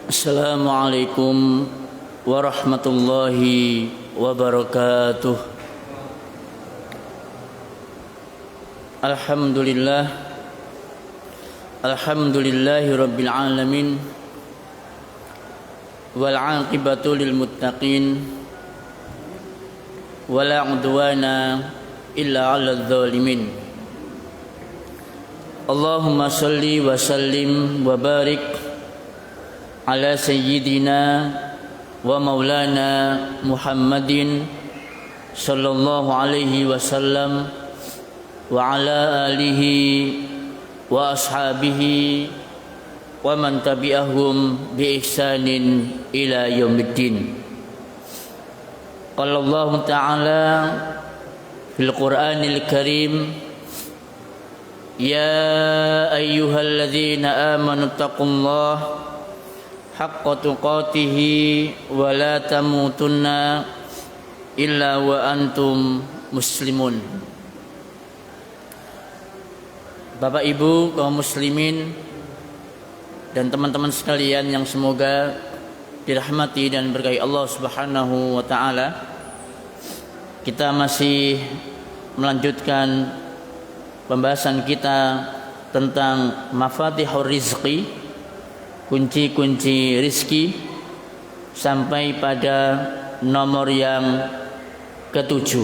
Assalamualaikum warahmatullahi wabarakatuh. Alhamdulillahi rabbil alamin, wal aqibatu lil muttaqin, wala udwana illa 'alal zalimin. Allahumma shalli wa sallim wa barik ala sayyidina wa maulana Muhammadin sallallahu alaihi wasallam wa ala alihi wa ashabihi wa man tabi'ahum bi ihsanin ila yaumiddin. Qala Allah ta'ala fil Qur'anil Karim, ya ayyuhalladzina amanu taqullaha haqqa tuqatihi wa la tamutunna illa wa antum muslimun. Bapak Ibu kaum muslimin dan teman-teman sekalian yang semoga dirahmati dan berkahi Allah Subhanahu wa taala, kita masih melanjutkan pembahasan kita tentang mafatihur rizqi, kunci-kunci rizki, sampai pada nomor yang ke-7.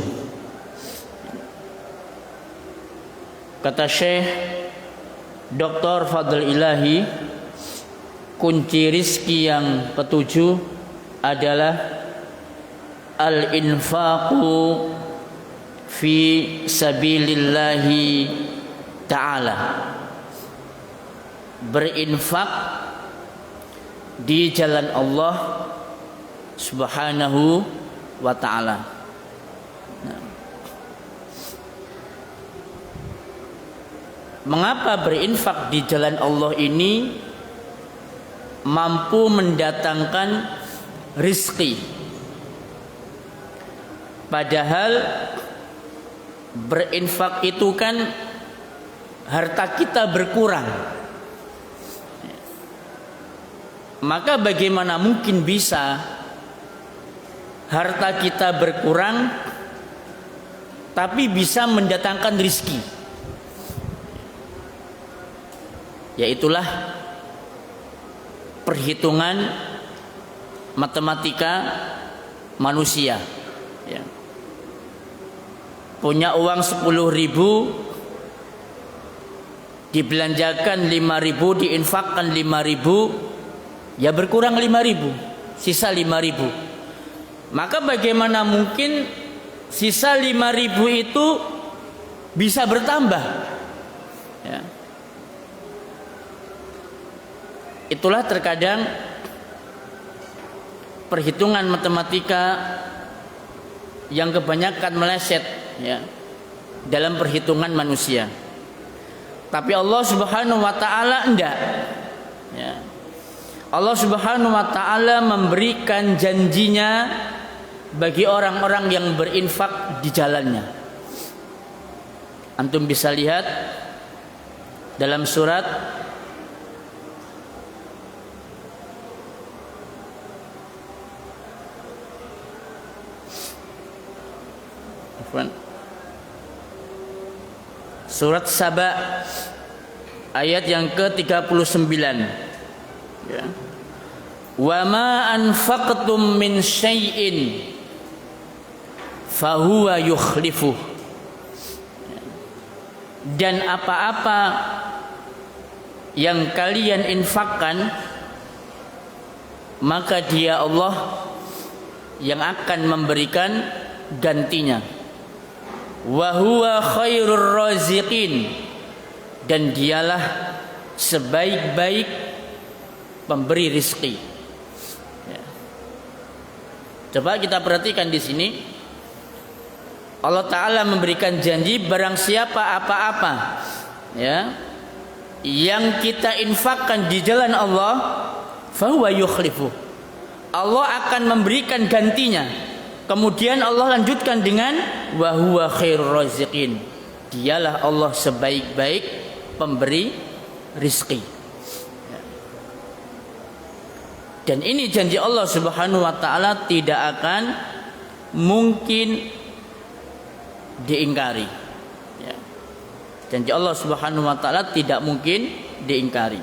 Kata Syekh Dr. Fadl Ilahi, kunci rizki yang ke-7 adalah al-infaqu fi sabilillahi ta'ala, berinfak di jalan Allah Subhanahu wa ta'ala. Mengapa berinfak di jalan Allah ini mampu mendatangkan rizki, padahal berinfak itu kan harta kita berkurang. Maka bagaimana mungkin bisa harta kita berkurang tapi bisa mendatangkan rizki? Yaitulah perhitungan matematika manusia, ya. Punya uang 10.000, dibelanjakan 5.000, diinfakkan 5.000, ya berkurang 5.000, sisa 5.000. Maka bagaimana mungkin sisa 5.000 itu bisa bertambah, ya. Itulah terkadang perhitungan matematika yang kebanyakan meleset, ya, dalam perhitungan manusia. Tapi Allah Subhanahu wa ta'ala enggak, ya. Allah Subhanahu wa ta'ala memberikan janjinya bagi orang-orang yang berinfak di jalannya. Antum bisa lihat dalam surat Surat Saba ayat yang ke-39, ya. Wa ma anfaqtum min syai'in fahuwa yukhlifuh. Dan apa-apa yang kalian infakkan, maka Dia Allah yang akan memberikan gantinya. Wa huwa khairur raziqin, dan Dialah sebaik-baik pemberi rizki, ya. Coba kita perhatikan di sini, Allah Ta'ala memberikan janji barang siapa apa-apa, ya, yang kita infakkan di jalan Allah, fahuwa yukhlifu, Allah akan memberikan gantinya. Kemudian Allah lanjutkan dengan wa huwa khairur raziqin, Dialah Allah sebaik-baik pemberi rizki. Dan ini janji Allah Subhanahu wa taala tidak akan mungkin diingkari. Ya. Janji Allah Subhanahu wa taala tidak mungkin diingkari.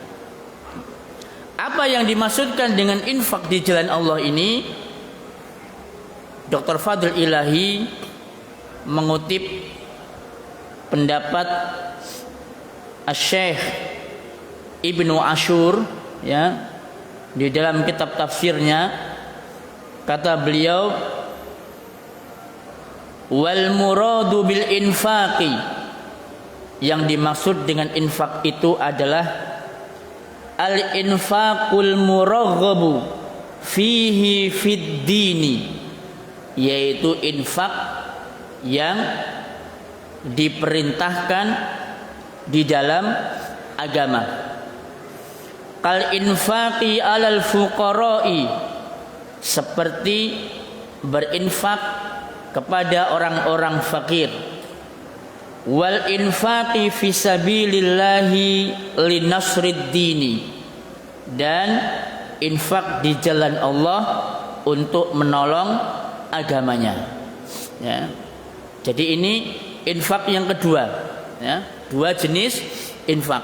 Apa yang dimaksudkan dengan infak di jalan Allah ini? Dr. Fadl Ilahi mengutip pendapat Asy-Syaikh Ibnu Asyur, ya, di dalam kitab tafsirnya. Kata beliau, wal muradu bil infaqi, yang dimaksud dengan infak itu adalah al infaqul muraghabu fihi fid dini, yaitu infak yang diperintahkan di dalam agama. Kal infaqi alal fuqara'i, seperti berinfak kepada orang-orang fakir. Wal infaqi fi sabilillahi linasrid dini, dan infak di jalan Allah untuk menolong agamanya. Ya. Jadi ini infak yang kedua, ya. Dua jenis infak.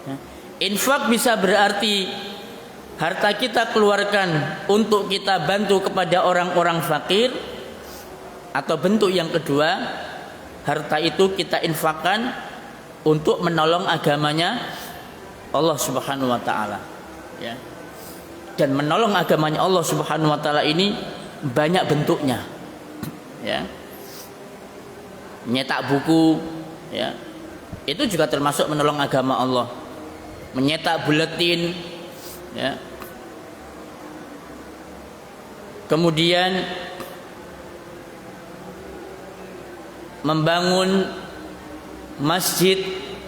Ya. Infak bisa berarti harta kita keluarkan untuk kita bantu kepada orang-orang fakir, atau bentuk yang kedua, harta itu kita infakkan untuk menolong agamanya Allah Subhanahu wa taala. Ya. Dan menolong agamanya Allah Subhanahu wa taala ini banyak bentuknya. Ya. Nyetak buku, ya. Itu juga termasuk menolong agama Allah. Menyetak buletin, ya. Kemudian membangun masjid,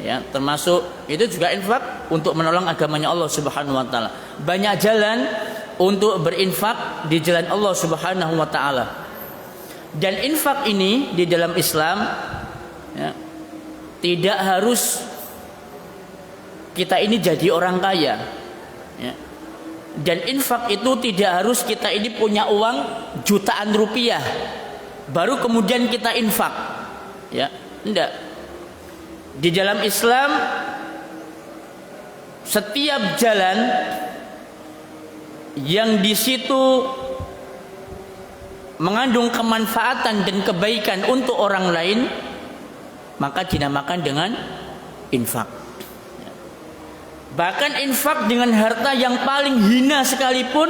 ya, termasuk itu juga infak untuk menolong agamanya Allah Subhanahu wa taala. Banyak jalan untuk berinfak di jalan Allah Subhanahu wa taala. Dan infak ini di dalam Islam, ya, tidak harus kita ini jadi orang kaya, ya. Dan infak itu tidak harus kita ini punya uang jutaan rupiah baru kemudian kita infak, ya, enggak. Di dalam Islam setiap jalan yang di situ mengandung kemanfaatan dan kebaikan untuk orang lain, maka dinamakan dengan infak. Bahkan infak dengan harta yang paling hina sekalipun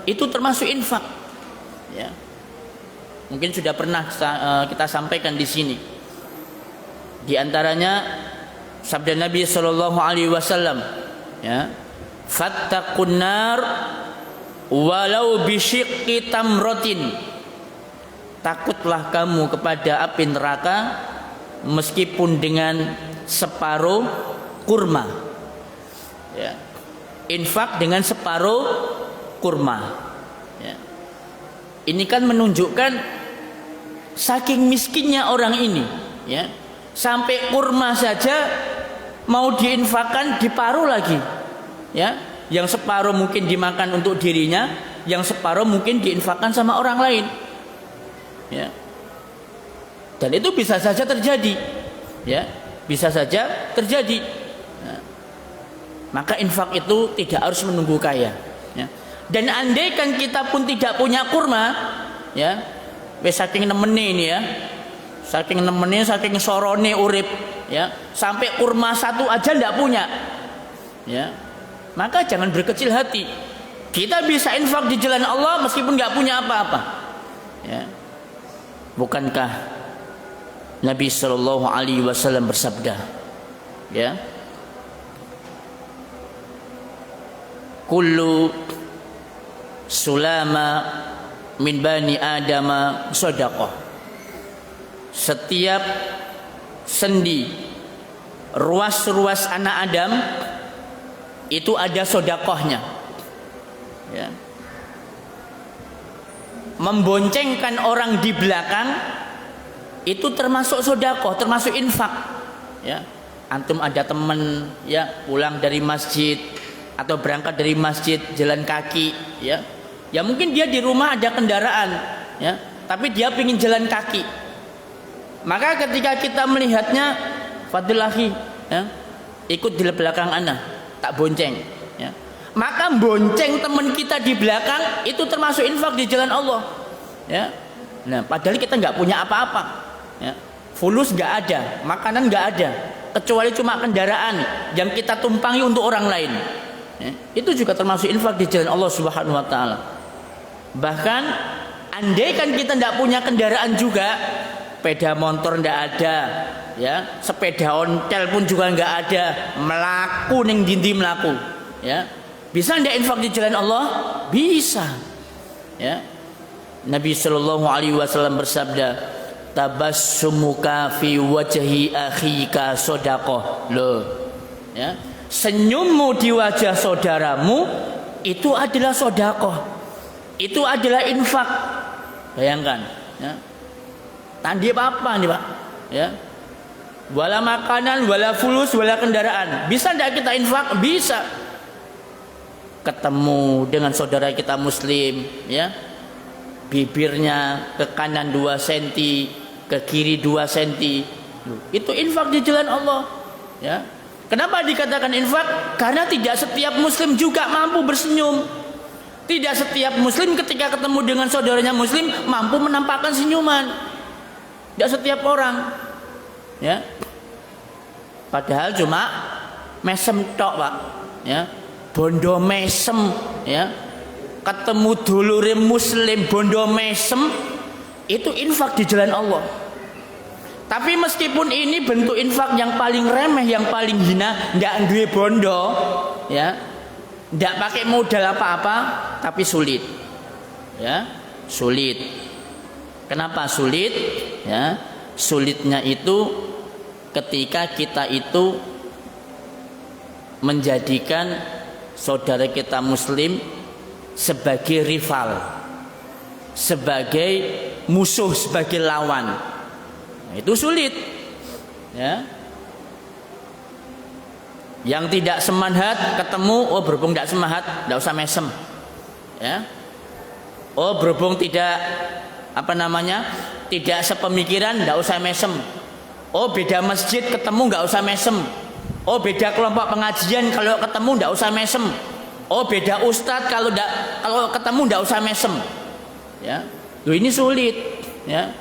itu termasuk infak. Ya. Mungkin sudah pernah kita sampaikan di sini. Di antaranya sabda Nabi Shallallahu Alaihi Wasallam, ya, fattaqun nar walau bisyiqqi tamratin, takutlah kamu kepada api neraka meskipun dengan separuh kurma. Ya. Infak dengan separuh kurma. Ya. Ini kan menunjukkan saking miskinnya orang ini, ya. Sampai kurma saja mau diinfakkan diparuh lagi, ya. Yang separuh mungkin dimakan untuk dirinya, yang separuh mungkin diinfakkan sama orang lain, ya. Dan itu bisa saja terjadi, ya, bisa saja terjadi. Maka infak itu tidak harus menunggu kaya, ya. Dan andaikan kita pun tidak punya kurma, ya, saking nemene ini, ya, saking nemene, saking sorone urip, ya, sampai kurma satu aja tidak punya, ya, maka jangan berkecil hati. Kita bisa infak di jalan Allah meskipun nggak punya apa-apa, ya. Bukankah Nabi Shallallahu Alaihi Wasallam bersabda, ya, kullu sulama min bani adama shadaqah, setiap sendi ruas-ruas anak Adam itu ada sedekahnya, ya. Memboncengkan orang di belakang itu termasuk sedekah, termasuk infak, ya. Antum ada teman, ya, pulang dari masjid, atau berangkat dari masjid jalan kaki, ya. Ya mungkin dia di rumah ada kendaraan, ya, tapi dia ingin jalan kaki. Maka ketika kita melihatnya, fadilahi, ya, ikut di belakang ana, tak bonceng, ya. Maka bonceng teman kita di belakang itu termasuk infak di jalan Allah, ya. Nah, padahal kita nggak punya apa-apa, ya. Fulus nggak ada, makanan nggak ada, kecuali cuma kendaraan yang kita tumpangi untuk orang lain, ya. Itu juga termasuk infak di jalan Allah Subhanahu Wa Taala. Bahkan andai kan kita tidak punya kendaraan juga, sepeda motor ndak ada, ya, sepeda ontel pun juga nggak ada, melaku neng dindi melaku, ya, bisa ndak infak di jalan Allah? Bisa, ya. Nabi Shallallahu Alaihi Wasallam bersabda, tabassumuka fi wajhi akhika sodaqoh, loh, ya, senyummu di wajah saudaramu itu adalah sodaqoh, itu adalah infak. Bayangkan, ya. Tadi apa nih Pak? Ya. Wala makanan, wala fulus, wala kendaraan. Bisa tidak kita infak? Bisa. Ketemu dengan saudara kita muslim, ya. Bibirnya ke kanan 2 cm, ke kiri 2 cm. Itu infak di jalan Allah, ya. Kenapa dikatakan infak? Karena tidak setiap muslim juga mampu bersenyum. Tidak setiap muslim ketika ketemu dengan saudaranya muslim mampu menampakkan senyuman. Tidak setiap orang, ya. Padahal cuma mesem tok Pak, ya. Bondo mesem, ya. Ketemu dulure muslim bondo mesem, itu infak di jalan Allah. Tapi meskipun ini bentuk infak yang paling remeh, yang paling hina, ndak duwe bondo, ya, ndak pakai modal apa-apa, tapi sulit, ya, sulit. Kenapa sulit? Ya, sulitnya itu ketika kita itu menjadikan saudara kita muslim sebagai rival, sebagai musuh, sebagai lawan. Nah, itu sulit, ya. Yang tidak semanhat ketemu, oh berhubung tidak semanhat, tidak usah mesem, ya. Oh berhubung tidak tidak sepemikiran, tidak usah mesem. Oh beda masjid ketemu nggak usah mesem. Oh beda kelompok pengajian kalau ketemu tidak usah mesem. Oh beda ustadz kalau ketemu tidak usah mesem, ya. Loh ini sulit, ya.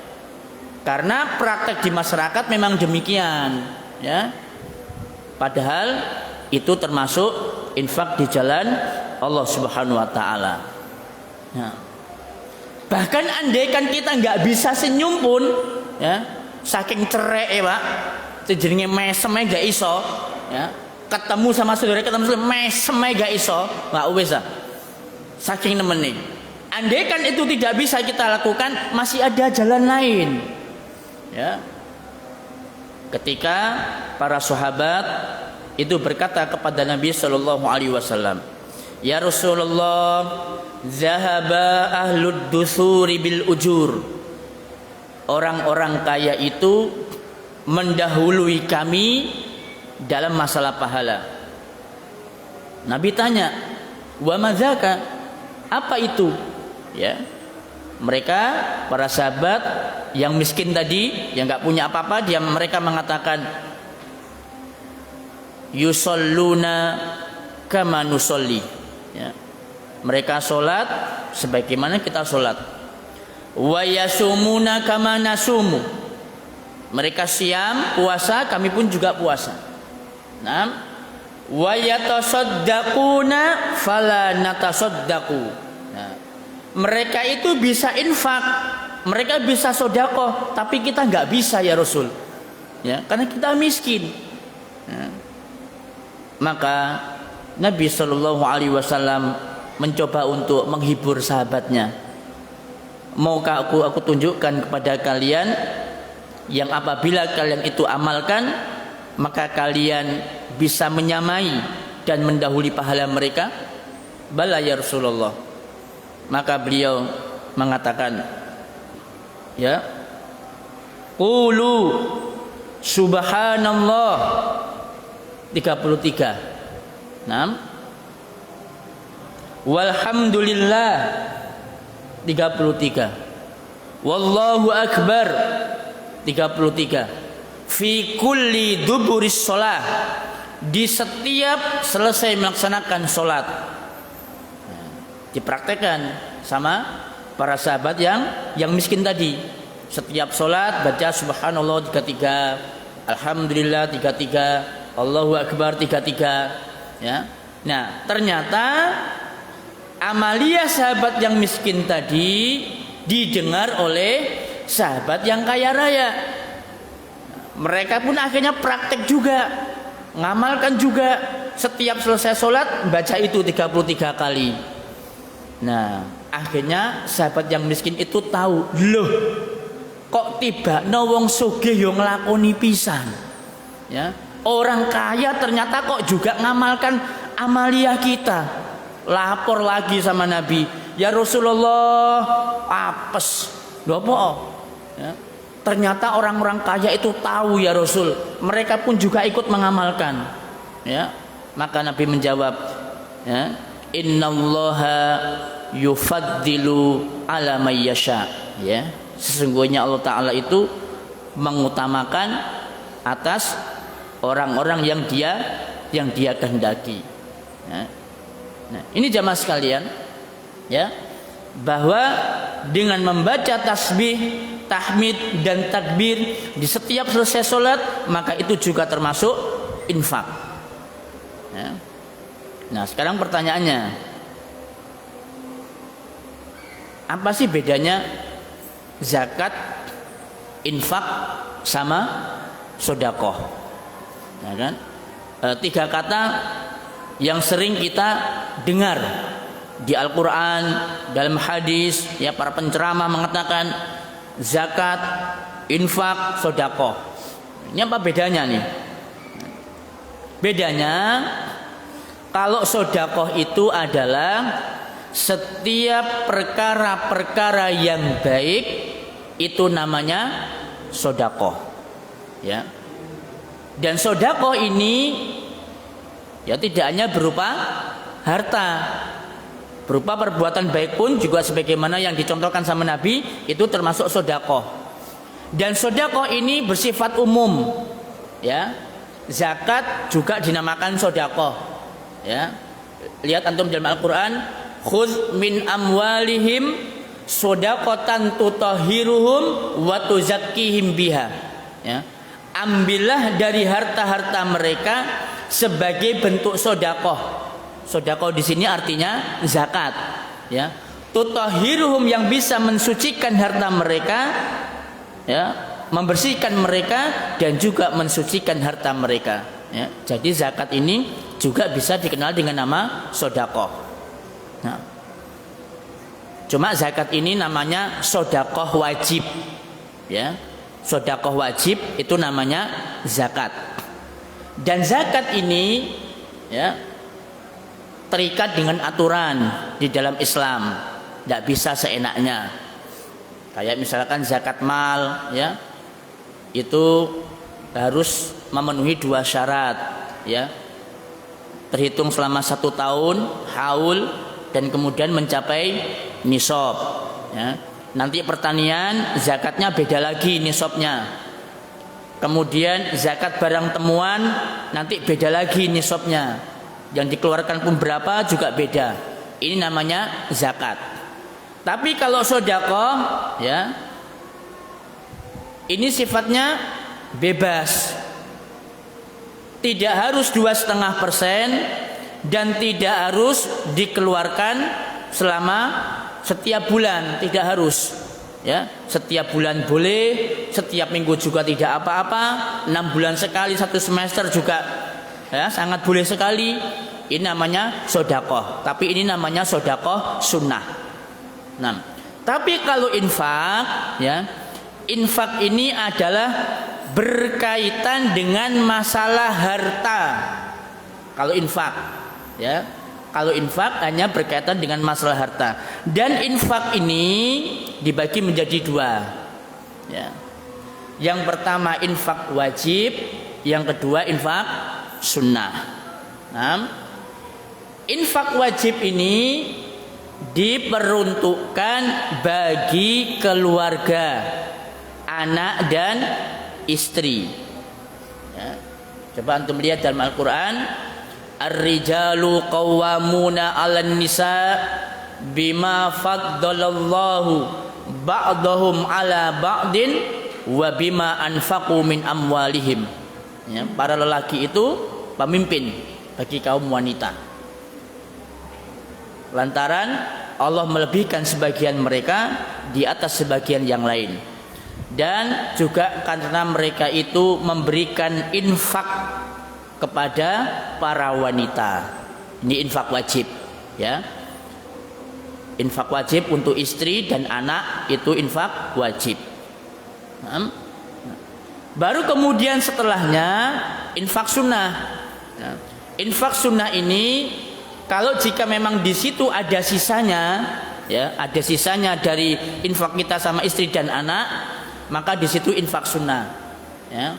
Karena praktek di masyarakat memang demikian, ya. Padahal itu termasuk infak di jalan Allah Subhanahu Wa Taala. Nah, bahkan andaikan kita nggak bisa senyum pun, ya, saking cerai, ya Pak, jenenge mesem nggak iso, ya. Ketemu sama saudara kita muslim mesem nggak iso, nggak bisa. Saking nemeni. Andaikan itu tidak bisa kita lakukan, masih ada jalan lain, ya. Ketika para sahabat itu berkata kepada Nabi Shallallahu Alaihi Wasallam, ya Rasulullah, zahaba ahlud dusuri bil ujur. Orang-orang kaya itu mendahului kami dalam masalah pahala. Nabi tanya, wa madzaka? Apa itu? Ya. Mereka para sahabat yang miskin tadi, yang enggak punya apa-apa, mereka mengatakan yusalluna kama nusolli, ya. Mereka sholat sebagaimana kita sholat. Wa yasumuna kama nasumu. Mereka siam puasa, kami pun juga puasa. Nah, wa yatasaddaquna fala natasaddaqu. Nah, mereka itu bisa infak, mereka bisa sedekah, tapi kita nggak bisa ya Rasul, ya, karena kita miskin. Nah, maka Nabi Shallallahu Alaihi Wasallam mencoba untuk menghibur sahabatnya. Maukah aku tunjukkan kepada kalian yang apabila kalian itu amalkan, maka kalian bisa menyamai dan mendahului pahala mereka? Bala ya Rasulullah. Maka beliau mengatakan, ya, qulu subhanallah 33. Nah, walhamdulillah 33, wallahu akbar 33, fi kulli duburis shalah, di setiap selesai melaksanakan sholat. Dipraktekkan sama para sahabat yang miskin tadi. Setiap sholat baca subhanallah 33, alhamdulillah 33, Allahu akbar 33, ya. Nah, ternyata amalia sahabat yang miskin tadi didengar oleh sahabat yang kaya raya. Mereka pun akhirnya praktek juga, ngamalkan juga, setiap selesai sholat baca itu 33 kali. Nah, akhirnya sahabat yang miskin itu tahu, loh, kok tiba wong sugih yo nglakoni pisan. Ya, orang kaya ternyata kok juga ngamalkan amalia kita. Lapor lagi sama Nabi, ya Rasulullah, apes. Lho apa? Ya. Ternyata orang-orang kaya itu tahu ya Rasul, mereka pun juga ikut mengamalkan. Ya, maka Nabi menjawab, ya, innallaha yufaddilu ala may yasha, ya, sesungguhnya Allah Ta'ala itu mengutamakan atas orang-orang yang dia kehendaki. Ya. Nah, ini jamaah sekalian, ya, bahwa dengan membaca tasbih, tahmid dan takbir di setiap selesai sholat, maka itu juga termasuk infak. Ya. Nah, sekarang pertanyaannya, apa sih bedanya zakat, infak sama sodakoh? Ya kan? 3 kata yang sering kita dengar di Al-Quran, dalam hadis, ya, para penceramah mengatakan zakat, infak, sodakoh. Ini apa bedanya nih? Bedanya, kalau sodakoh itu adalah setiap perkara-perkara yang baik, itu namanya sodakoh, ya. Dan sodakoh ini, ya, tidak hanya berupa harta, berupa perbuatan baik pun juga sebagaimana yang dicontohkan sama Nabi, itu termasuk sodakoh. Dan sodakoh ini bersifat umum, ya. Zakat juga dinamakan sodakoh, ya. Lihat antum dalam Al-Quran, khudz min amwalihim sodakotan tutahhiruhum wa tuzakkihim biha, ya. Ambillah dari harta-harta mereka sebagai bentuk sodakoh. Sodakoh di sini artinya zakat, ya. Tutahhiruhum, yang bisa mensucikan harta mereka, ya, membersihkan mereka dan juga mensucikan harta mereka, ya. Jadi zakat ini juga bisa dikenal dengan nama sodakoh. Nah, cuma zakat ini namanya sodakoh wajib, ya. Sodakoh wajib itu namanya zakat. Dan zakat ini, ya, terikat dengan aturan di dalam Islam, tidak bisa seenaknya. Kayak misalkan zakat mal, ya, itu harus memenuhi 2 syarat, ya, terhitung selama 1 tahun haul dan kemudian mencapai nisab, ya. Nanti pertanian zakatnya beda lagi nisabnya. Kemudian zakat barang temuan nanti beda lagi nisabnya. Yang dikeluarkan pun berapa juga beda. Ini namanya zakat. Tapi kalau sedekah, ya, ini sifatnya bebas. Tidak harus 2,5% dan tidak harus dikeluarkan selama setiap bulan, tidak harus, ya. Setiap bulan boleh, setiap minggu juga tidak apa-apa, 6 bulan sekali, 1 semester juga, ya, sangat boleh sekali. Ini namanya sedekah, tapi ini namanya sedekah sunnah. Nah, tapi kalau infak, ya, infak ini adalah berkaitan dengan masalah harta. Kalau infak, ya, kalau infak hanya berkaitan dengan masalah harta. Dan infak ini dibagi menjadi 2, ya. Yang pertama infak wajib, yang kedua infak sunnah. Nah, infak wajib ini diperuntukkan bagi keluarga, anak dan istri. Ya. Coba antum lihat dalam Al-Quran, ar-rijalu qawwamuna 'alan nisa bima faddalallahu ba'dahum 'ala ba'din wa bima anfaqu min amwalihim. Ya, para lelaki itu pemimpin bagi kaum wanita. Lantaran Allah melebihkan sebagian mereka di atas sebagian yang lain. Dan juga karena mereka itu memberikan infak kepada para wanita. Ini infak wajib, ya. Infak wajib untuk istri dan anak itu infak wajib. Baru kemudian setelahnya infak sunnah. Infak sunnah ini kalau jika memang di situ ada sisanya, ya, ada sisanya dari infak kita sama istri dan anak, maka di situ infak sunnah. Ya.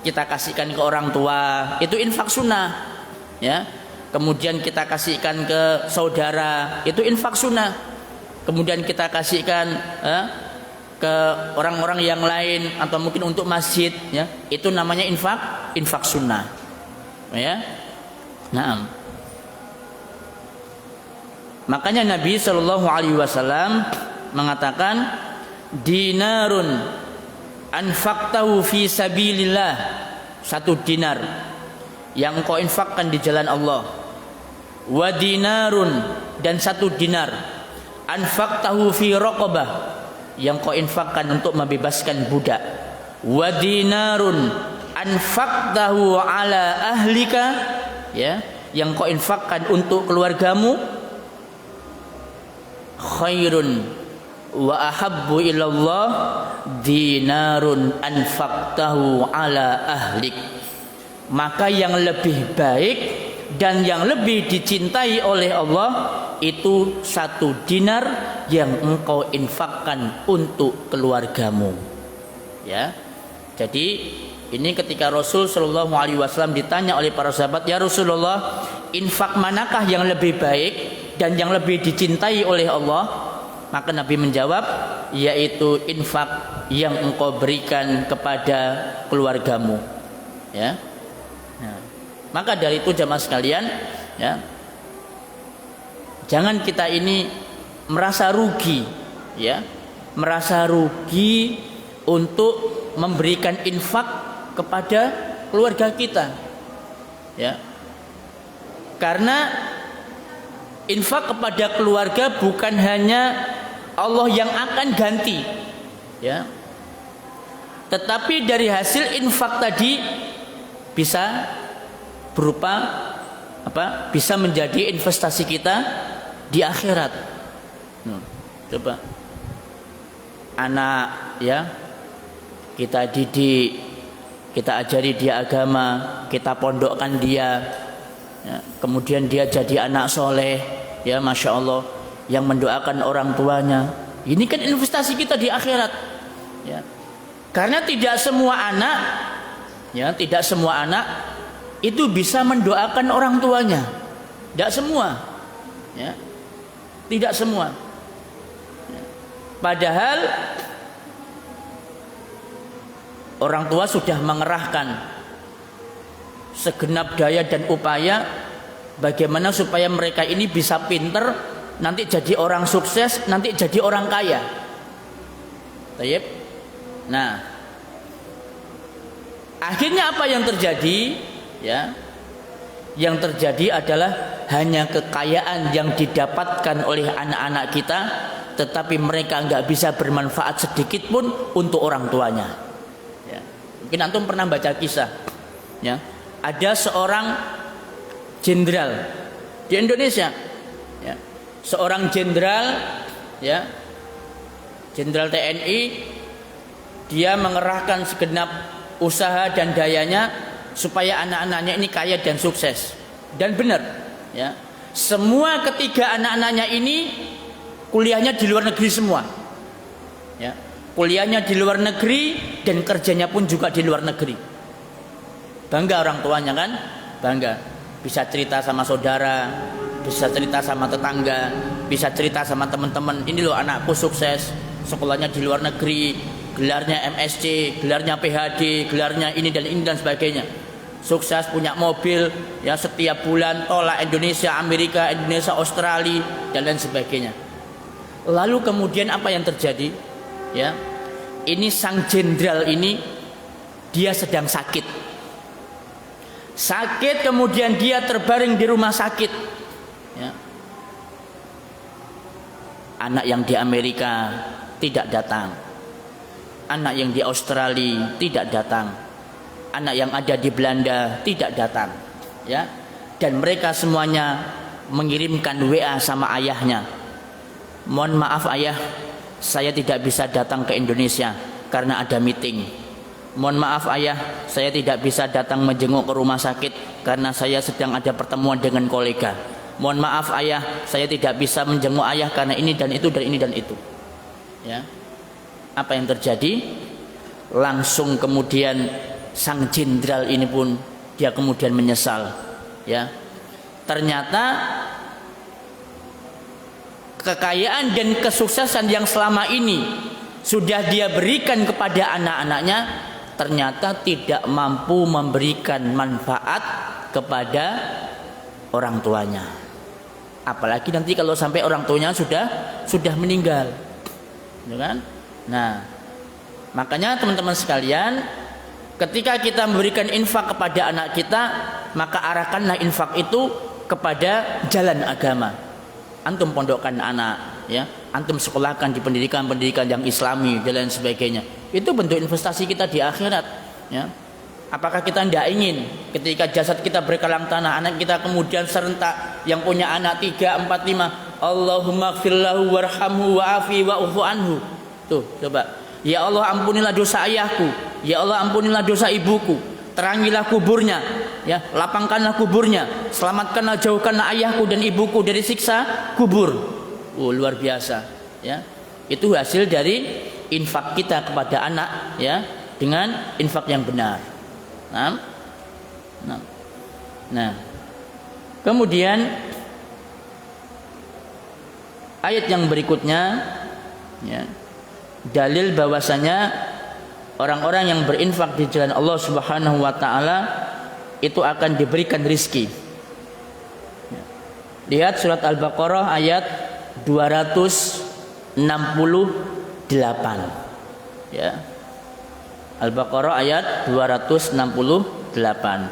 Kita kasihkan ke orang tua, itu infak sunnah. Ya. Kemudian kita kasihkan ke saudara, itu infak sunnah. Kemudian kita kasihkan ke orang-orang yang lain atau mungkin untuk masjid, ya, itu namanya infak sunnah. Ya. Naam. Makanya Nabi Shallallahu Alaihi Wasallam mengatakan, dinarun anfaqtahu fi sabilillah, 1 dinar yang kau infakkan di jalan Allah, wa dinarun, dan 1 dinar anfaqtahu fi raqabah, yang kau infakkan untuk membebaskan budak, wa dinarun anfaqtahu ala ahlika, ya, yang kau infakkan untuk keluargamu, khairun wa ahabbu ilallah dinarun anfaqtahu ala ahlik, maka yang lebih baik dan yang lebih dicintai oleh Allah itu 1 dinar yang engkau infakkan untuk keluargamu. Ya. Jadi ini ketika Rasul Shallallahu Alaihi Wasallam ditanya oleh para sahabat, ya Rasulullah, infak manakah yang lebih baik dan yang lebih dicintai oleh Allah? Maka Nabi menjawab, yaitu infak yang engkau berikan kepada keluargamu. Ya. Nah, maka dari itu jamaah sekalian, ya, jangan kita ini merasa rugi, ya, merasa rugi untuk memberikan infak kepada keluarga kita, ya, karena infak kepada keluarga bukan hanya Allah yang akan ganti, ya, tetapi dari hasil infak tadi bisa berupa apa? Bisa menjadi investasi kita di akhirat. Coba anak, ya, kita didik, kita ajari dia agama, kita pondokkan dia, ya, kemudian dia jadi anak soleh, ya, masya Allah, yang mendoakan orang tuanya. Ini kan investasi kita di akhirat, ya. Karena tidak semua anak, ya, tidak semua anak itu bisa mendoakan orang tuanya, tidak semua, ya, tidak semua. Ya. Padahal orang tua sudah mengerahkan segenap daya dan upaya bagaimana supaya mereka ini bisa pinter, nanti jadi orang sukses, nanti jadi orang kaya. Tayyib. Nah, akhirnya apa yang terjadi? Ya, yang terjadi adalah hanya kekayaan yang didapatkan oleh anak-anak kita, tetapi mereka nggak bisa bermanfaat sedikit pun untuk orang tuanya. Ya. Mungkin antum pernah baca kisah, ya, ada seorang jenderal di Indonesia, ya, seorang jenderal, ya, jenderal TNI, dia mengerahkan segenap usaha dan dayanya supaya anak-anaknya ini kaya dan sukses. Dan benar, ya, semua ketiga anak-anaknya ini kuliahnya di luar negeri semua, ya, kuliahnya di luar negeri dan kerjanya pun juga di luar negeri. Bangga orang tuanya kan, bangga, bisa cerita sama saudara, bisa cerita sama tetangga, bisa cerita sama teman-teman, ini loh anakku sukses, sekolahnya di luar negeri, gelarnya MSc, gelarnya PhD, gelarnya ini dan sebagainya. Sukses, punya mobil, ya setiap bulan tolak Indonesia, Amerika, Indonesia, Australia dan lain sebagainya. Lalu kemudian apa yang terjadi? Ya, ini sang jenderal ini dia sedang sakit. Sakit kemudian dia terbaring di rumah sakit. Ya. Anak yang di Amerika tidak datang. Anak yang di Australia tidak datang. Anak yang ada di Belanda tidak datang. Ya. Dan mereka semuanya mengirimkan WA sama ayahnya. Mohon maaf ayah, saya tidak bisa datang ke Indonesia karena ada meeting. Mohon maaf ayah, saya tidak bisa datang menjenguk ke rumah sakit karena saya sedang ada pertemuan dengan kolega. Mohon maaf ayah, saya tidak bisa menjenguk ayah karena ini dan itu dan ini dan itu. Ya. Apa yang terjadi? Langsung kemudian sang jenderal ini pun dia kemudian menyesal. Ya. Ternyata kekayaan dan kesuksesan yang selama ini sudah dia berikan kepada anak-anaknya ternyata tidak mampu memberikan manfaat kepada orang tuanya. Apalagi nanti kalau sampai orang tuanya sudah meninggal. Ya kan? Nah, makanya teman-teman sekalian, ketika kita memberikan infak kepada anak kita, maka arahkanlah infak itu kepada jalan agama. Antum pondokkan anak, ya, antum sekolahkan di pendidikan-pendidikan yang Islami dan lain sebagainya. Itu bentuk investasi kita di akhirat, ya. Apakah kita tidak ingin ketika jasad kita berkalang tanah, anak kita kemudian serentak yang punya anak 3, 4, 5, Allahumma gfirlahu warhamhu wa'afi wa'ufu anhu. Tuh, coba. Ya Allah ampunilah dosa ayahku, ya Allah ampunilah dosa ibuku, terangilah kuburnya, ya, lapangkanlah kuburnya, selamatkanlah, jauhkanlah ayahku dan ibuku dari siksa kubur. Luar biasa, ya. Itu hasil dari infak kita kepada anak, ya, dengan infak yang benar. Nah, kemudian ayat yang berikutnya, ya, dalil bahwasanya orang-orang yang berinfak di jalan Allah Subhanahu wa taala itu akan diberikan rizki. Lihat surat Al-Baqarah ayat 268. Ya. Al-Baqarah ayat 268.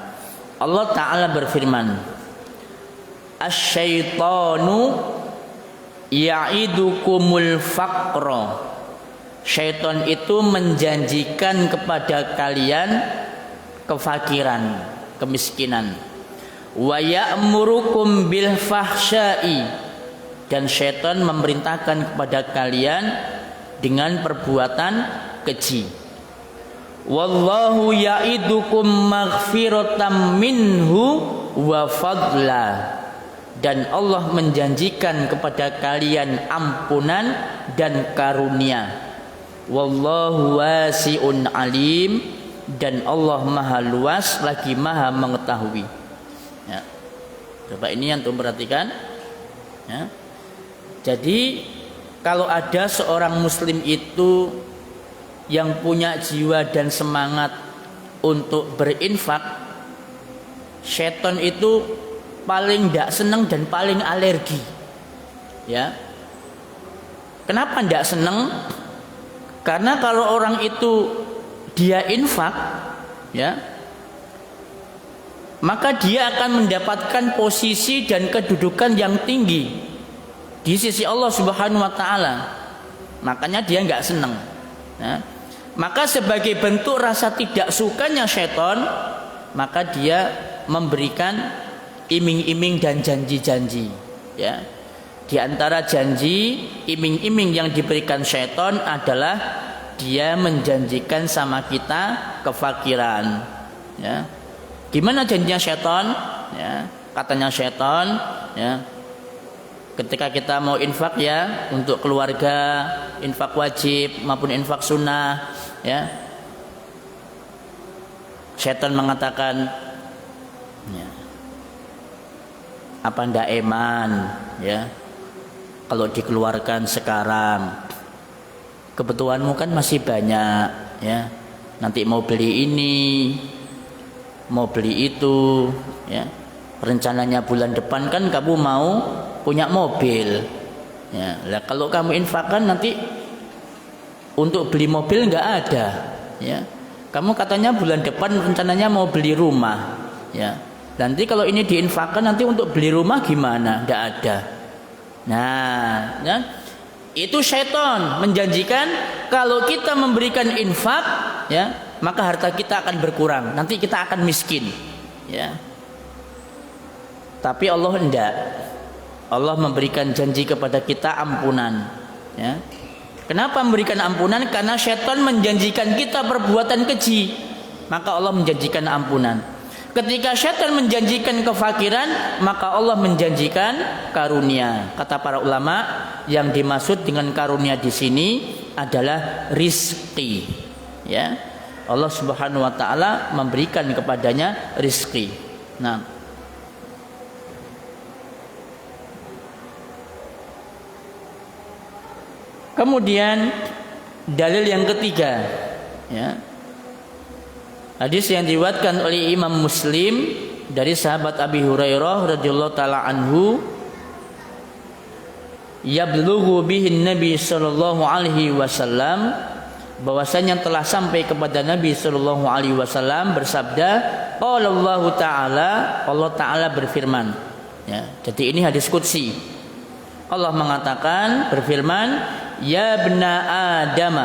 Allah taala berfirman, "Asy-syaitanu ya'idukumul faqra." Syaitan itu menjanjikan kepada kalian kefakiran, kemiskinan. Wa ya'murukum bil fahsya'i, dan syaitan memerintahkan kepada kalian dengan perbuatan keji. Wallahu ya'idukum maghfiratam minhu wa fadla, dan Allah menjanjikan kepada kalian ampunan dan karunia. Wallahu wasi'un alim, dan Allah maha luas lagi maha mengetahui. Ya. Coba ini yang antum perhatikan. Ya. Jadi kalau ada seorang muslim itu yang punya jiwa dan semangat untuk berinfak, syaitan itu paling tidak senang dan paling alergi. Ya. Kenapa tidak senang? Karena kalau orang itu dia infak, ya, maka dia akan mendapatkan posisi dan kedudukan yang tinggi di sisi Allah Subhanahu wa taala. Makanya dia nggak senang. Ya. Maka sebagai bentuk rasa tidak sukanya syaitan, maka dia memberikan iming-iming dan janji-janji. Ya. Di antara janji, iming-iming yang diberikan syaitan adalah dia menjanjikan sama kita kefakiran. Ya. Gimana janjinya syaitan? Ya. Katanya syaitan, ya, ketika kita mau infak, ya, untuk keluarga, infak wajib maupun infak sunnah, ya, syaitan mengatakan, ya, apa ndak eman ya kalau dikeluarkan sekarang, kebutuhanmu kan masih banyak ya, nanti mau beli ini mau beli itu ya, rencananya bulan depan kan kamu mau punya mobil ya. Lah kalau kamu infakkan nanti untuk beli mobil nggak ada ya, kamu katanya bulan depan rencananya mau beli rumah ya, nanti kalau ini diinfakkan nanti untuk beli rumah gimana, nggak ada. Nah ya, itu syaitan menjanjikan kalau kita memberikan infak ya, maka harta kita akan berkurang, nanti kita akan miskin ya. Tapi Allah enggak, Allah memberikan janji kepada kita ampunan ya. Kenapa memberikan ampunan? Karena syaitan menjanjikan kita perbuatan keji, maka Allah menjanjikan ampunan. Ketika syaitan menjanjikan kefakiran, maka Allah menjanjikan karunia. Kata para ulama, yang dimaksud dengan karunia di sini adalah rizki. Ya, Allah Subhanahu Wa Taala memberikan kepadanya rizki. Nah, kemudian dalil yang ketiga, ya. Hadis yang diriwayatkan oleh Imam Muslim dari sahabat Abi Hurairah radhiyallahu taala anhu, yablughu bihi Nabi sallallahu alaihi wasallam, bahwasanya telah sampai kepada Nabi sallallahu alaihi wasallam bersabda, qala Allah taala, Allah taala berfirman ya. Jadi ini hadis qudsi. Allah mengatakan, berfirman, ya bna Adam,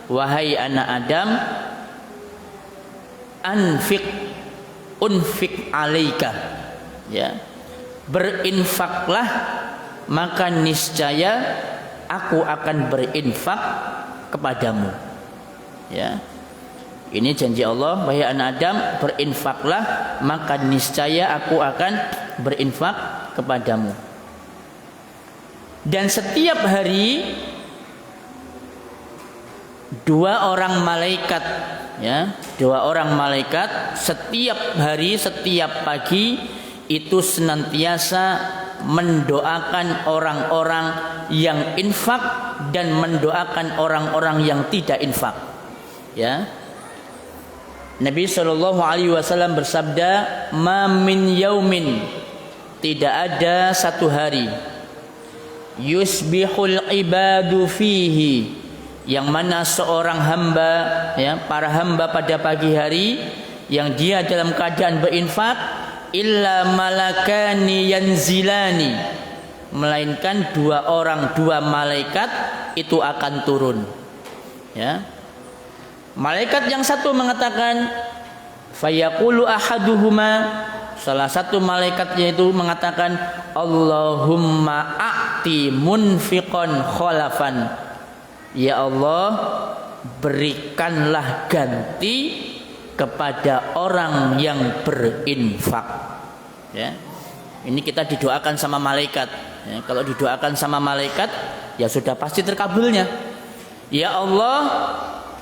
wahai anak Adam, unfik alaika ya, berinfaklah maka niscaya aku akan berinfak kepadamu ya. Ini janji Allah, wahai anak Adam, berinfaklah maka niscaya aku akan berinfak kepadamu. Dan setiap hari dua orang malaikat ya, dua orang malaikat setiap hari, setiap pagi itu senantiasa mendoakan orang-orang yang infak dan mendoakan orang-orang yang tidak infak ya. Nabi sallallahu alaihi wasallam bersabda, ma min yaumin, tidak ada satu hari, yusbihul ibadu fihi, yang mana seorang hamba ya, para hamba pada pagi hari yang dia dalam keadaan berinfak, illa malakani yanzilani, melainkan dua malaikat itu akan turun ya. Malaikat yang satu mengatakan, fayaqulu ahaduhuma, salah satu malaikatnya itu mengatakan, Allahumma a'ti munfiqan khalafan, ya Allah, berikanlah ganti kepada orang yang berinfak ya. Ini kita didoakan sama malaikat ya. Kalau didoakan sama malaikat ya sudah pasti terkabulnya. Ya Allah,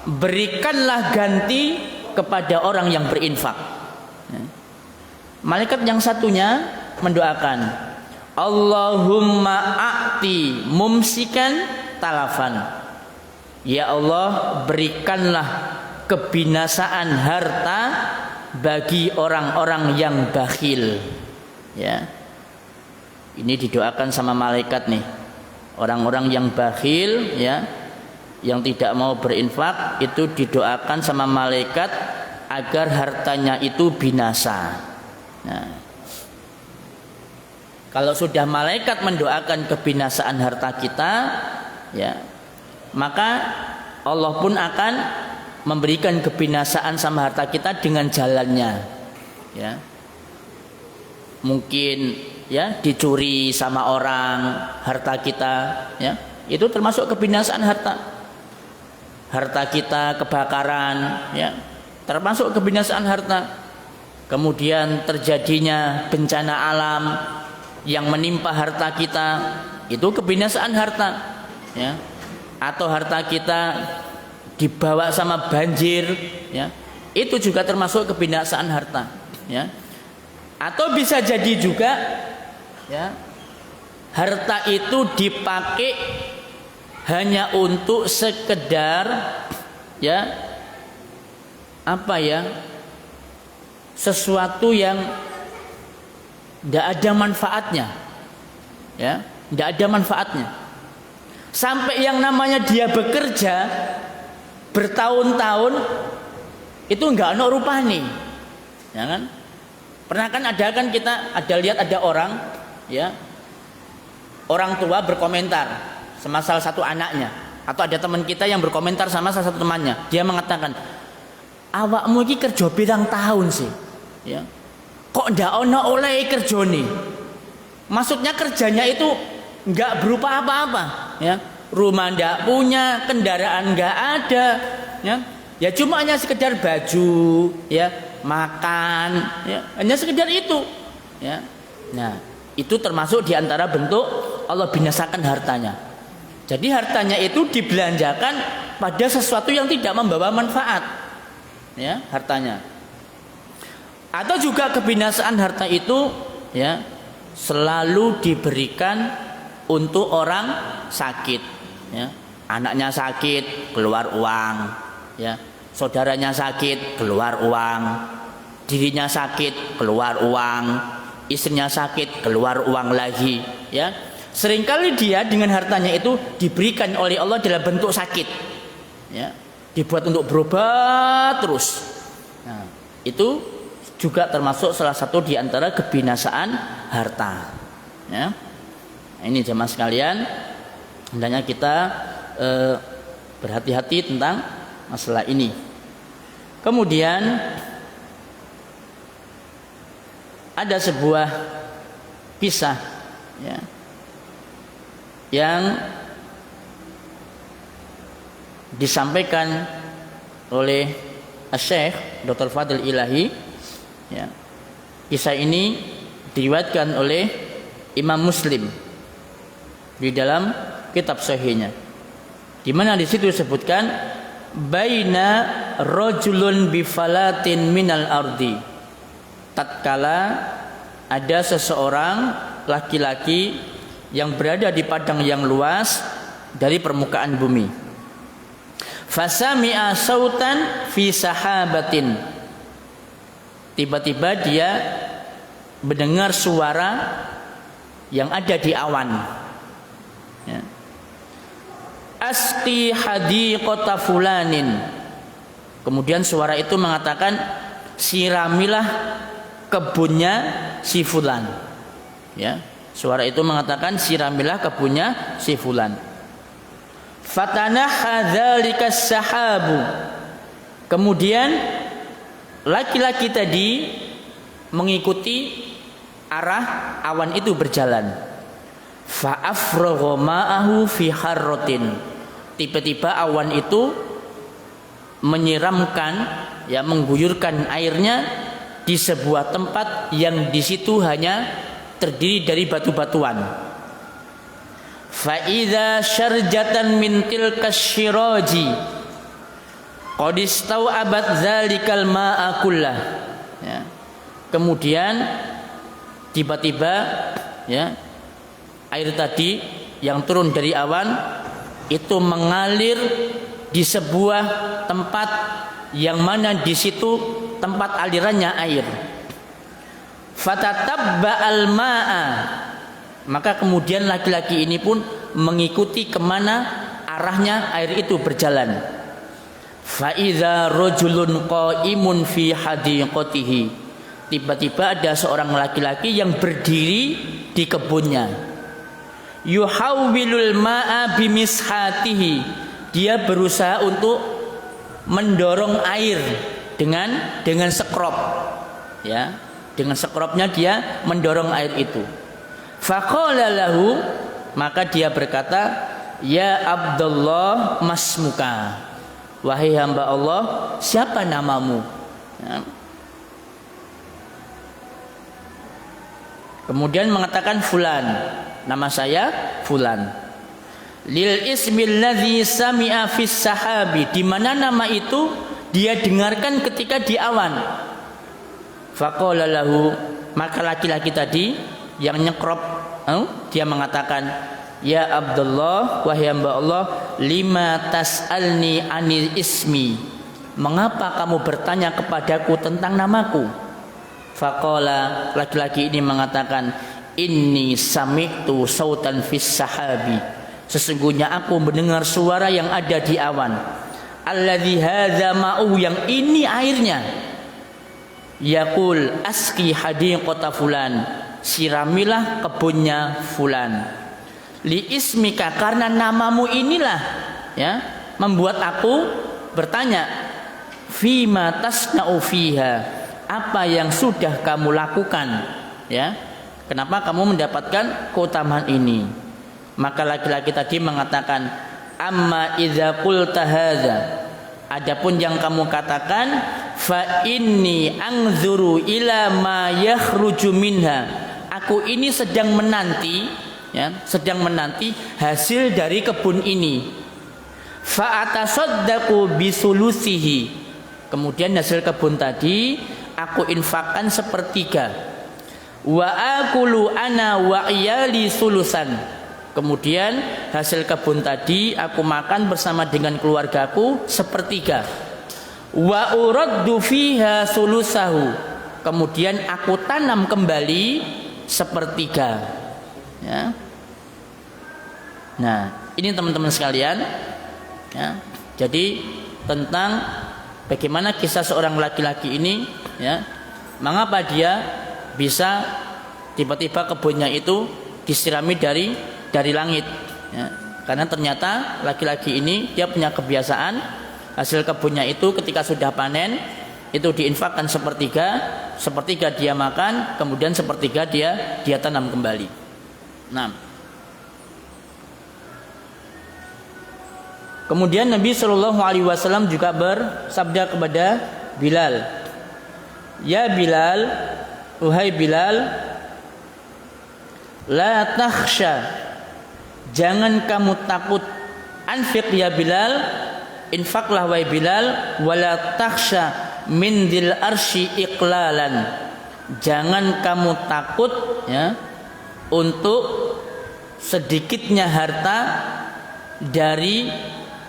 berikanlah ganti kepada orang yang berinfak ya. Malaikat yang satunya mendoakan, Allahumma a'ti mumsikan talafan, ya Allah, berikanlah kebinasaan harta bagi orang-orang yang bakhil ya. Ini didoakan sama malaikat nih, orang-orang yang bakhil ya, yang tidak mau berinfak, itu didoakan sama malaikat agar hartanya itu binasa. Nah, kalau sudah malaikat mendoakan kebinasaan harta kita ya, maka Allah pun akan memberikan kebinasaan sama harta kita dengan jalannya ya. Mungkin ya dicuri sama orang harta kita ya, itu termasuk kebinasaan harta. Harta kita kebakaran ya, termasuk kebinasaan harta. Kemudian terjadinya bencana alam yang menimpa harta kita, itu kebinasaan harta ya. Atau harta kita dibawa sama banjir ya, itu juga termasuk kebinasaan harta ya. Atau bisa jadi juga ya, harta itu dipakai hanya untuk sekedar ya apa ya, sesuatu yang tidak ada manfaatnya, ya, tidak ada manfaatnya. Sampai yang namanya dia bekerja bertahun-tahun itu nggak ono rupane, ya kan? Pernah kan kita ada lihat ada orang, ya, orang tua berkomentar sama salah satu anaknya, atau ada teman kita yang berkomentar sama salah satu temannya. Dia mengatakan, awakmu iki kerja pirang tahun sih, ya, kok ndak ono oleh kerjane. Maksudnya kerjanya itu nggak berupa apa-apa, ya, rumah ndak punya, kendaraan nggak ada, ya cuma hanya sekedar baju, ya, makan, ya, hanya sekedar itu, ya. Nah, itu termasuk diantara bentuk Allah binasakan hartanya. Jadi hartanya itu dibelanjakan pada sesuatu yang tidak membawa manfaat, ya, hartanya. Atau juga kebinasaan harta itu, ya, selalu diberikan untuk orang sakit, ya. Anaknya sakit, keluar uang, ya. Saudaranya sakit, keluar uang. Dirinya sakit, keluar uang. Istrinya sakit, keluar uang lagi, ya. Seringkali dia dengan hartanya itu diberikan oleh Allah dalam bentuk sakit, ya, dibuat untuk berobat terus. Nah, itu juga termasuk salah satu di antara kebinasaan harta, ya. Nah, ini jemaah sekalian, hendaknya kita berhati-hati tentang masalah ini. Kemudian ada sebuah kisah, ya, yang disampaikan oleh Syekh Dr. Fadil Ilahi, ya. Kisah ini diriwayatkan oleh Imam Muslim di dalam kitab sahihnya, di mana di situ disebutkan baina rajulun bifalatin minal ardi, tatkala ada seseorang laki-laki yang berada di padang yang luas dari permukaan bumi. Fasami'a sautan fi sahabatin, tiba-tiba dia mendengar suara yang ada di awan, ya. Asti hadiqata fulanin. Kemudian suara itu mengatakan, siramilah kebunnya si fulan, ya. Suara itu mengatakan, siramilah kebunnya si fulan. Fatanaha dzalika sahabu. Kemudian laki-laki tadi mengikuti arah awan itu berjalan. Fa'afragha ma'ahu fi harratin. Tiba-tiba awan itu menyiramkan, ya, mengguyurkan airnya di sebuah tempat yang di situ hanya terdiri dari batu-batuan. Fa idza syarjatan min tilka syiraji qad istaw'abat dzalikal ma'a kullah, ya. Kemudian tiba-tiba, ya, air tadi yang turun dari awan itu mengalir di sebuah tempat yang mana di situ tempat alirannya air. Fatatabba'al ma'a, maka kemudian laki-laki ini pun mengikuti kemana arahnya air itu berjalan. Fa idza rajulun qa'imun fi hadiqatihi, tiba-tiba ada seorang laki-laki yang berdiri di kebunnya. Yuhawwilul ma'a bimishatihi, dia berusaha untuk mendorong air dengan sekrop, ya, dengan sekropnya dia mendorong air itu. Faqala lahu, maka dia berkata, ya Abdullah masmuka, wahai hamba Allah, siapa namamu? Ya. Kemudian mengatakan fulan, nama saya fulan. Lil ismil ladzi sami'a fis sahabi, di mana nama itu dia dengarkan ketika di awan. Faqala lahu, maka laki-laki tadi yang nyekrop dia mengatakan, ya Abdullah, wahai hamba Allah, lima tas'alni anil ismi, mengapa kamu bertanya kepadaku tentang namaku? Faqala, laki-laki ini mengatakan, inni sami'tu sautan fis sahabi, sesungguhnya aku mendengar suara yang ada di awan. Alladzi hadza ma'u, yang ini airnya. Yaqul aski hadiqata fulan, siramilah kebunnya fulan. Li ismika, karena namamu inilah ya membuat aku bertanya, fima tasna'u fiha, apa yang sudah kamu lakukan, ya, kenapa kamu mendapatkan keutamaan ini? Maka laki-laki tadi mengatakan, amma idza qulta hadza, adapun yang kamu katakan, fa inni anzuru ila ma yakhruju minha, aku ini sedang menanti, ya, sedang menanti hasil dari kebun ini. Fa atasaddaqu bisulusihi, kemudian hasil kebun tadi aku infakkan sepertiga. Wa akulu ana wa iyali sulusan, kemudian hasil kebun tadi aku makan bersama dengan keluargaku sepertiga. Wa uraddu fiha sulusahu, kemudian aku tanam kembali sepertiga, ya. Nah, ini teman-teman sekalian, ya. Jadi tentang bagaimana kisah seorang laki-laki ini, ya, mengapa dia bisa tiba-tiba kebunnya itu disirami dari langit, ya. Karena ternyata laki-laki ini dia punya kebiasaan, hasil kebunnya itu ketika sudah panen itu diinfakkan sepertiga dia makan, kemudian sepertiga dia tanam kembali. Nah, kemudian Nabi Shallallahu Alaihi Wasallam juga bersabda kepada Bilal, ya Bilal, wahai Bilal, la takhsha, jangan kamu takut, anfiq ya Bilal, infaklah wahai Bilal, wala takhsha min dil arsy iqlalan, jangan kamu takut, ya, untuk sedikitnya harta dari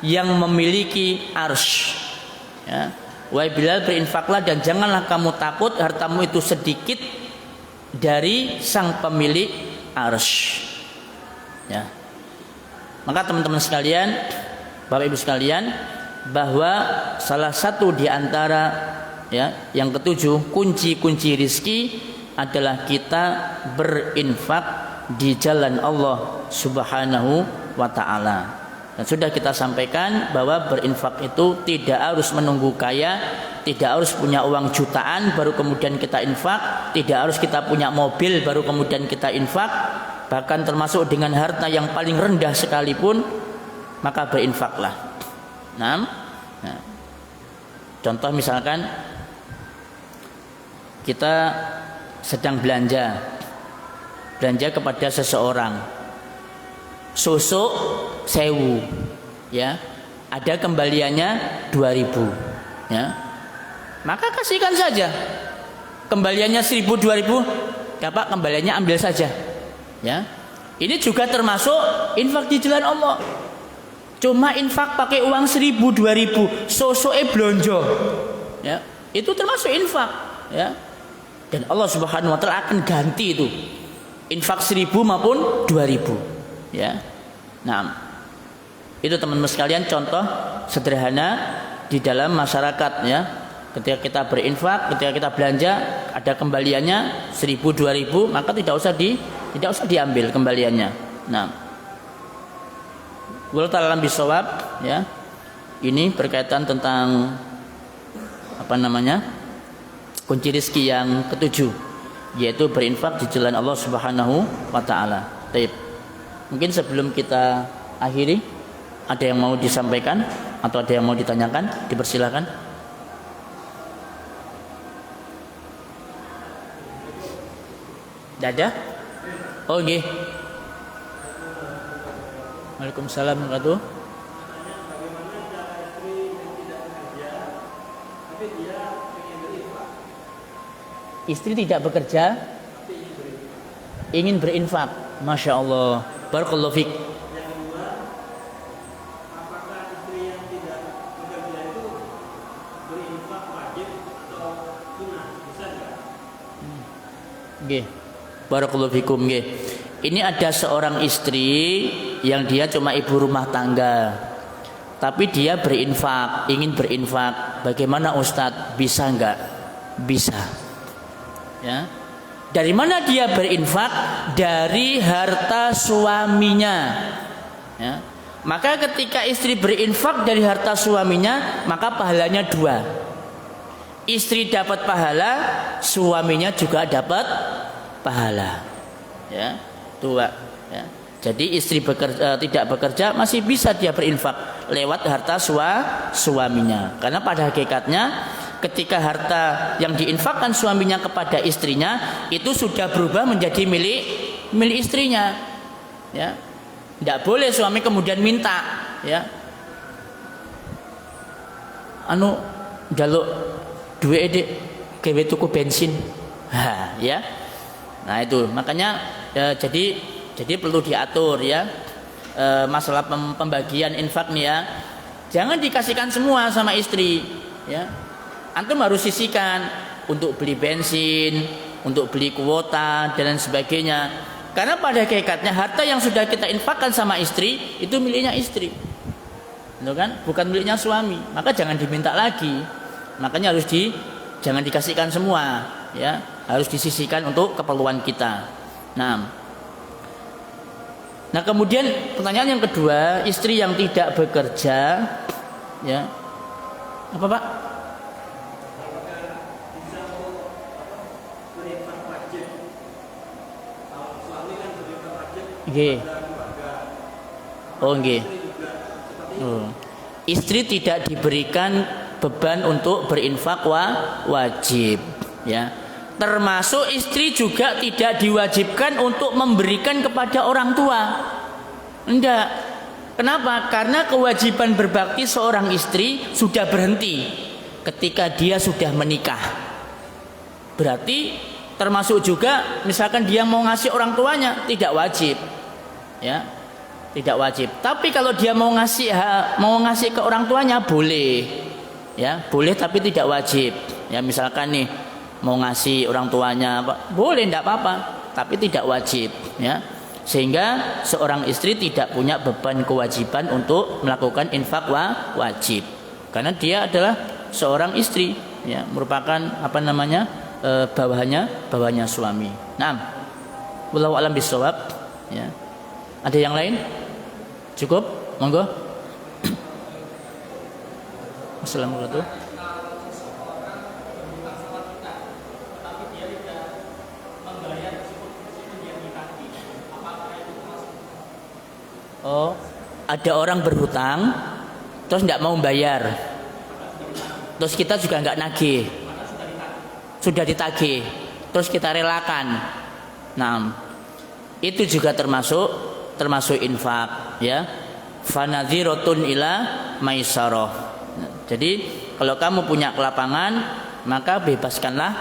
yang memiliki arsy, ya. Wahai Bilal, berinfaklah dan janganlah kamu takut hartamu itu sedikit dari sang pemilik arsy, ya. Maka teman-teman sekalian, Bapak Ibu sekalian, bahwa salah satu di antara, ya, yang ketujuh, kunci-kunci rizki adalah kita berinfak di jalan Allah Subhanahu wa ta'ala. Dan sudah kita sampaikan bahwa berinfak itu tidak harus menunggu kaya, tidak harus punya uang jutaan baru kemudian kita infak, tidak harus kita punya mobil baru kemudian kita infak, bahkan termasuk dengan harta yang paling rendah sekalipun, maka berinfaklah. Nah, contoh misalkan kita sedang belanja kepada seseorang, susuk 1000, ya, ada kembaliannya 2000, ya, maka kasihkan saja kembaliannya 1000 2000, dapat kembaliannya ambil saja, ya. Ini juga termasuk infak di jalan Allah. Cuma infak pakai uang 1000 2000, susuke blonjo, ya, itu termasuk infak, ya. Dan Allah Subhanahu wa taala akan ganti itu infak 1000 maupun 2000, ya. Nah, itu teman-teman sekalian contoh sederhana di dalam masyarakat, ya. Ketika kita berinfak, ketika kita belanja, ada kembaliannya 1000 2000, maka tidak usah diambil kembaliannya. Nah, wallahu ta'ala bisawab, ya. Ini berkaitan tentang kunci rezeki yang ketujuh, yaitu berinfak di jalan Allah Subhanahu wa taala. Baik. Mungkin sebelum kita akhiri, ada yang mau disampaikan atau ada yang mau ditanyakan, dipersilakan. Tidak ada? Oh, nggih. Waalaikumsalam warahmatullahi wabarakatuh. Istri tidak bekerja, ingin berinfak. Masya Allah. Barakallahu fiik. Nggih. Barakallahu fikum nggih. Ini ada seorang istri yang dia cuma ibu rumah tangga. Tapi dia berinfak, ingin berinfak. Bagaimana Ustadz? Bisa enggak? Bisa. Ya. Dari mana dia berinfak? Dari harta suaminya. Ya. Maka ketika istri berinfak dari harta suaminya, maka pahalanya dua. Istri dapat pahala, suaminya juga dapat pahala. Ya, dua. Ya. Jadi istri tidak bekerja masih bisa dia berinfak lewat harta suaminya. Karena pada hakikatnya ketika harta yang diinfakkan suaminya kepada istrinya itu sudah berubah menjadi milik istrinya. Ya. Tidak boleh suami kemudian minta, ya. Jaluk duit Dik, gawe tuku bensin. Ya. Nah, itu makanya jadi perlu diatur, ya. Masalah pembagian infak nih, ya. Jangan dikasihkan semua sama istri, ya. Antum harus sisihkan untuk beli bensin, untuk beli kuota dan lain sebagainya. Karena pada hakikatnya harta yang sudah kita infakkan sama istri itu miliknya istri, itu kan, bukan miliknya suami. Maka jangan diminta lagi. Makanya jangan dikasihkan semua, ya, harus disisihkan untuk keperluan kita. Nah, kemudian pertanyaan yang kedua, istri yang tidak bekerja, ya, apa Pak? Nggih. Oh nggih. Istri tidak diberikan beban untuk berinfak wajib, ya. Termasuk istri juga tidak diwajibkan untuk memberikan kepada orang tua. Enggak. Kenapa? Karena kewajiban berbakti seorang istri sudah berhenti ketika dia sudah menikah. Berarti termasuk juga misalkan dia mau ngasih orang tuanya tidak wajib. Ya, tidak wajib. Tapi kalau dia mau ngasih ke orang tuanya boleh, ya, boleh tapi tidak wajib. Ya, misalkan nih mau ngasih orang tuanya, boleh, tidak apa-apa, tapi tidak wajib. Ya, sehingga seorang istri tidak punya beban kewajiban untuk melakukan infak wajib, karena dia adalah seorang istri, ya, merupakan bawahannya suami. Nah, wallahu a'lam bishawab. Ya. Ada yang lain? Cukup? Monggo. Assalamualaikum. Oh, ada orang berhutang terus tidak mau bayar. Terus kita juga nggak nagih. Sudah ditagih, terus kita relakan. Nah, itu juga termasuk infak, ya. Fanadhiratun ila maisarah. Jadi kalau kamu punya kelapangan, maka bebaskanlah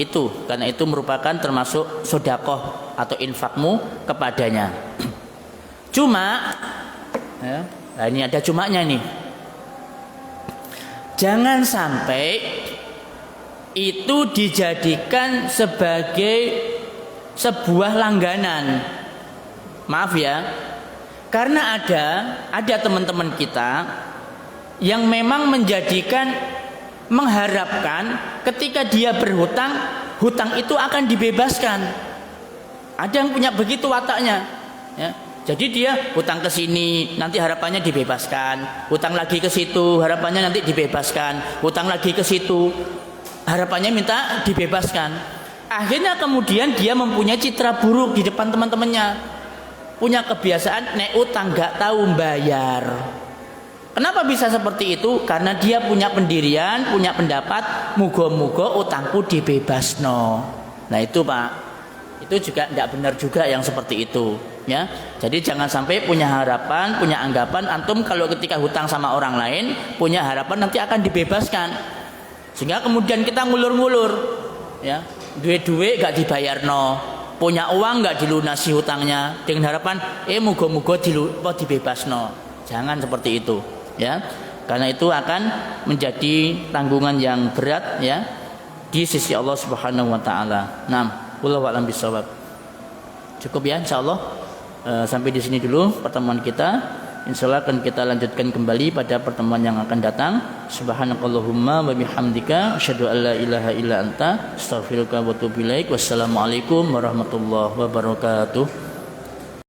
itu, karena itu merupakan termasuk sedekah atau infakmu kepadanya. Cuma, ya, nah ini ada cumanya nih. Jangan sampai itu dijadikan sebagai sebuah langganan. Maaf ya, karena ada teman-teman kita yang memang mengharapkan ketika dia berhutang, hutang itu akan dibebaskan. Ada yang punya begitu wataknya, ya. Jadi dia hutang ke sini, nanti harapannya dibebaskan. Hutang lagi ke situ, harapannya nanti dibebaskan. Hutang lagi ke situ, harapannya minta dibebaskan. Akhirnya kemudian dia mempunyai citra buruk di depan teman-temannya. Punya kebiasaan nek utang gak tahu bayar. Kenapa bisa seperti itu? Karena dia punya pendirian, punya pendapat, mugo-mugo utangku dibebasno. Nah itu Pak, itu juga tidak benar juga yang seperti itu, ya. Jadi jangan sampai punya harapan, punya anggapan antum kalau ketika hutang sama orang lain punya harapan nanti akan dibebaskan, sehingga kemudian kita ngulur-ngulur, ya, duit-duit gak dibayar no, punya uang nggak dilunasi hutangnya dengan harapan muga-muga dibebasno. Jangan seperti itu, ya. Karena itu akan menjadi tanggungan yang berat, ya, di sisi Allah Subhanahu wa taala. Nah, wallahu a'lam bishawab. Cukup ya insyaallah. Sampai di sini dulu pertemuan kita. Insyaallah akan kita lanjutkan kembali pada pertemuan yang akan datang. Subhanakallahumma wa bihamdika asyhadu an la ilaha illa anta astaghfiruka wa atubu ilaik. Wassalamualaikum warahmatullahi wabarakatuh.